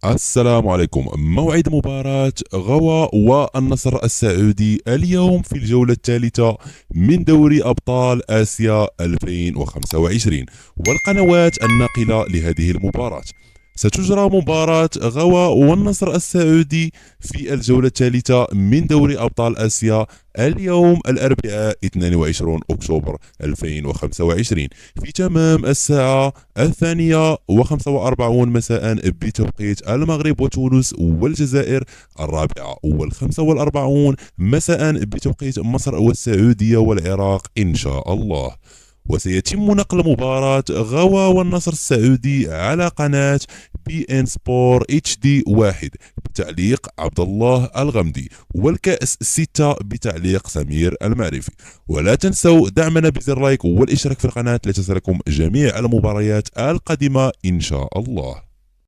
السلام عليكم. موعد مباراة غوا والنصر السعودي اليوم في الجولة الثالثة من دوري أبطال آسيا 2025، والقنوات الناقلة لهذه المباراة. ستجرى مباراة غوا والنصر السعودي في الجولة الثالثة من دوري أبطال آسيا اليوم الأربعاء 22 أكتوبر 2025 في تمام الساعة 2:45 مساء بتوقيت المغرب وتونس والجزائر، 4:45 مساء بتوقيت مصر والسعودية والعراق إن شاء الله. وسيتم نقل مباراة غوا والنصر السعودي على قناة بي ان سبور اتش دي واحد بتعليق عبد الله الغمدي، والكأس 6 بتعليق سمير المعرفي. ولا تنسوا دعمنا بزر لايك والاشتراك في القناة لتصلكم جميع المباريات القادمة إن شاء الله.